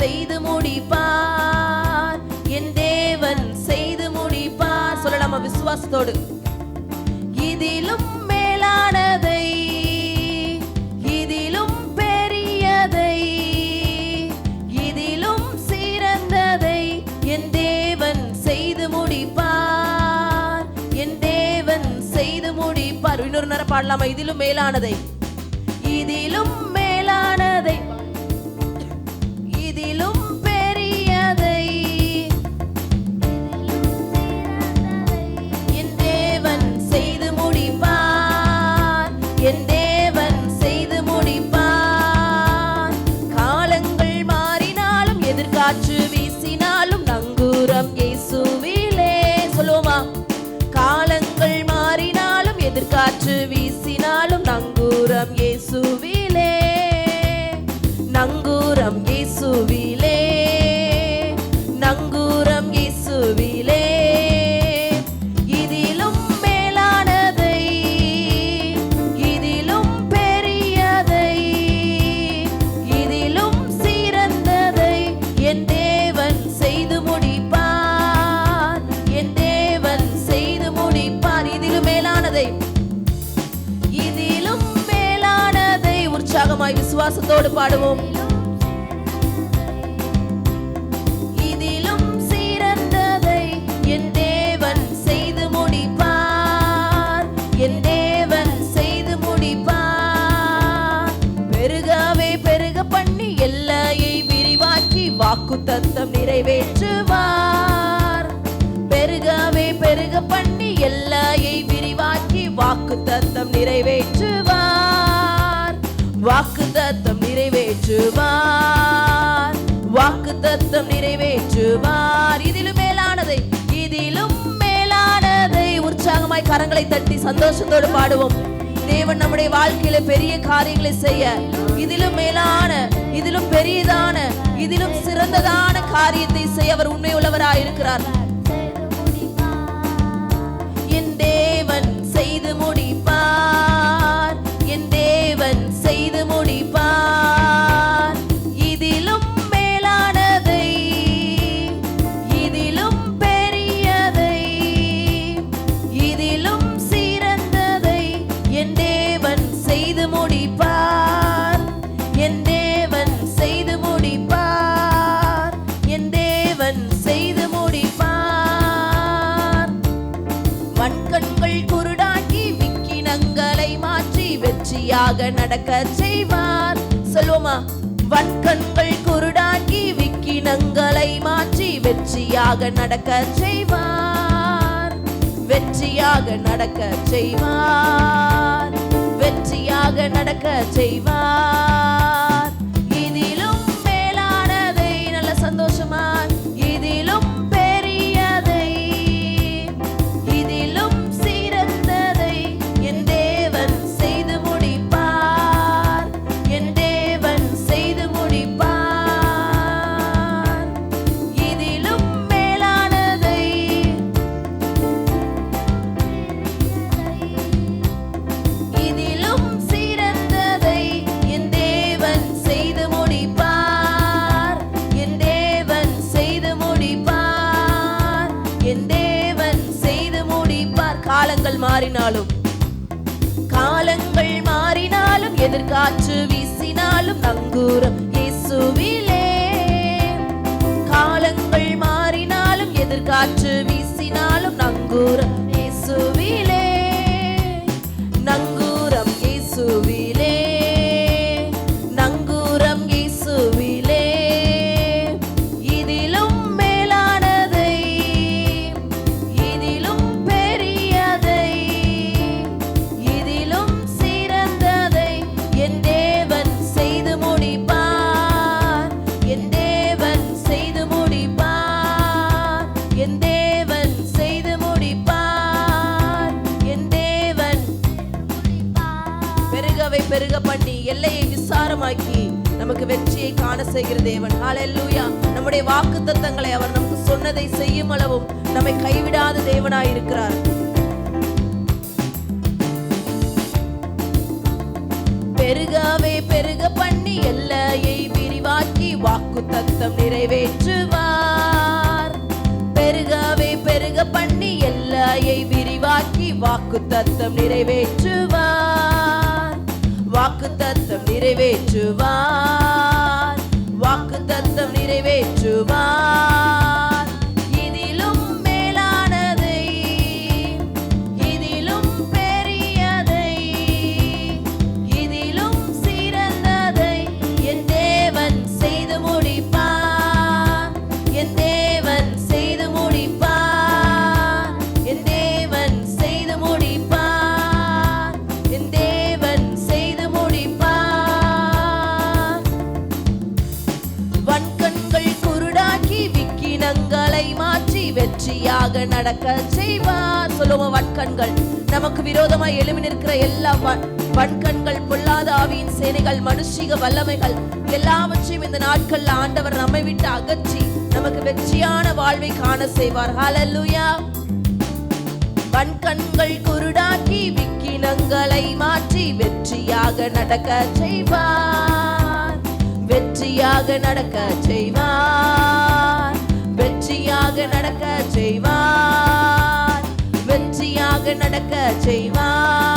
செய்து முடிப்பார், என் தேவன் செய்து முடிப்பார். சொல்லலாமா விசுவாசத்தோடு? இதிலும் மேலானதை, இதிலும் பெரியதை, இதிலும் சிறந்ததை என் தேவன் செய்து முடிப்பார், என் தேவன் செய்து முடிப்பார். இன்னொரு நேரம் பாடலாமா? இதிலும் மேலானதை, இதிலும் மேலானதை, இதிலும் பெரியதை, என் தேவன் செய்து முடிப்பார், என் தேவன் செய்து முடிப்பார். காலங்கள் மாறினாலும் எதிர்காற்று வீசினாலும் நங்கூரம் இயேசுவிலே. சொல்லுவோமா? காலங்கள் மாறினாலும் எதிர்காற்று வீசினாலும் நங்கூரம் இயேசுவிலே, நங்கூரம் இயேசுவிலே, நங்கூரம் இயேசுவிலே. இதிலும் மேலானதை, இதிலும் பெரியதை, இதிலும் சிறந்ததை என் தேவன் செய்து முடிப்பார், என் தேவன் செய்து முடிப்பார். இதிலும் மேலானதை, இதிலும் மேலானதை. உற்சாகமாய் விசுவாசத்தோடு பாடுவோம். இதிலும் சிறந்ததை என் தேவன் செய்து முடிப்பார், என் தேவன் செய்து முடிப்பார். பெருகவே பெருக பண்ணி எல்லையை விரிவாக்கி வாக்குத்தத்தம் நிறைவேற்றுவார். பெருகவே பெருக பண்ணி எல்லையை விரிவாக்கி வாக்குத்தத்தம் நிறைவேற்றுவார், வாக்குத்தத்தம் நிறைவேற்றுவார், வாக்குத்தத்தம் நிறைவேற்றுவார். இதிலும் மேலானதை, இதிலும் மேலானதை. உற்சாகமாய் கரங்களை தட்டி சந்தோஷத்தோடு பாடுவோம். தேவன் நம்முடைய வாழ்க்கையில பெரிய காரியங்களை செய்ய, இதிலும் மேலான, இதிலும் பெரியதான, இதிலும் சிறந்ததான காரியத்தை செய்ய அவர் உண்மை உள்ளவராய் இருக்கிறார். என் தேவன் செய்து முடிப்பார், என் தேவன் செய்து முடிப்பார். இதிலும் மேலானதை, இதிலும் பெரியதை, இதிலும் சிறந்ததை என் தேவன் செய்து முடிப்பார், என் தேவன் செய்து முடிப்பார், என் தேவன் செய்து முடிப்பார். வன்கண்கள் குருடாக்கி விக்கினங்களை மாற்றி வெற்றியாக நடக்க செய்வார். சொல்லுவோமா? வன்கண்கள் குருடாக்கி விக்கினங்களை மாற்றி வெற்றியாக நடக்க செய்வார், வெற்றியாக நடக்க செய்வார், வெற்றியாக நடக்க செய்வார். இதிலும் மேலானதை, நல்ல சந்தோஷமா, இதிலும் பெரியதை, இதிலும் சிறந்ததை என் தேவன் செய்து முடிப்பார், என் தேவன் செய்து முடிப்பார். இதிலும் மேலானதை, இதிலும் சிறந்ததை என் தேவன் செய்து முடிப்பார், என் தேவன் செய்து முடிப்பார், என் தேவன் செய்து முடிப்பார். காலங்கள் மாறினாலும், காலங்கள் மாறினாலும் எதிர்காற்று வீசினாலும் நங்கூரம் இயேசுவிலே. காலங்கள் மாறினாலும் எதிர்காற்று வீசினாலும் நங்கூரம் இயேசுவிலே, நங்கூரம் இயேசுவிலே, நங்கூரம் இயேசுவிலே. இதிலும் மேலானதை, இதிலும் பெரியதை, இதிலும் சிறந்ததை என் தேவன் செய்து முடிப்பார், என் தேவன் செய்து முடிப்பார், என் தேவன் செய்து முடிப்பார், என் தேவன். பெருகவை பெருக பண்ணி எல்லையை விசாரமாக்கி நமக்கு வெற்றியை காண செய்கிற தேவன். ஹல்லேலூயா. நம்முடைய வாக்குத்தத்தங்களை அவர் நமக்கு சொன்னதை செய்யும் அளவும் நம்மை கைவிடாத தேவனாய் இருக்கிறார். பெருகவே பெருக பண்ணி எல்லையை விரிவாக்கி வாக்குத்தத்தம் நிறைவேற்றுவார். பெருகவே பெருக பண்ணி எல்லையை விரிவாக்கி வாக்குத்தத்தம் நிறைவேற்றுவார். வாக்குத்தத்தம் நிறைவேற்றுவார். வாக்குத்தத்தம் நிறைவேற்றுவார். இதிலும் மேலானதை, இதிலும் பெரியதை, இதிலும் சிறந்ததை என் தேவன் செய்து முடிப்பார். என் தேவன் செய்து முடிப்பார். என் தேவன் செய்து முடிப்பார். என் தேவன் செய்து முடிப்பார். வன்கண்கள் குருடாக்கி விக்கினங்களை மாற்றி வெற்றியாக நடக்க செய்வார். சொல்லுவோம், வன்கண்கள் நமக்கு விரோதமாய் எழும்பி நிற்கிற எல்லா வன்கண்கள், பொல்லாத ஆவியின் சேனைகள், மனுஷிக வல்லமைகள் எல்லாவற்றையும் இந்த நாட்கள்ல ஆண்டவர் நம்மை விட்டு அகற்றி நமக்கு வெற்றியான வாழ்வை காண செய்வார். ஹல்லேலூயா. வன்கண்கள் குருடாக்கி விக்கினங்களை மாற்றி வெற்றியாக நடக்க செய்வார். வெற்றியாக நடக்க செய்வார். வெற்றியாக நடக்க செய்வார். வெற்றியாக நடக்க செய்வார்.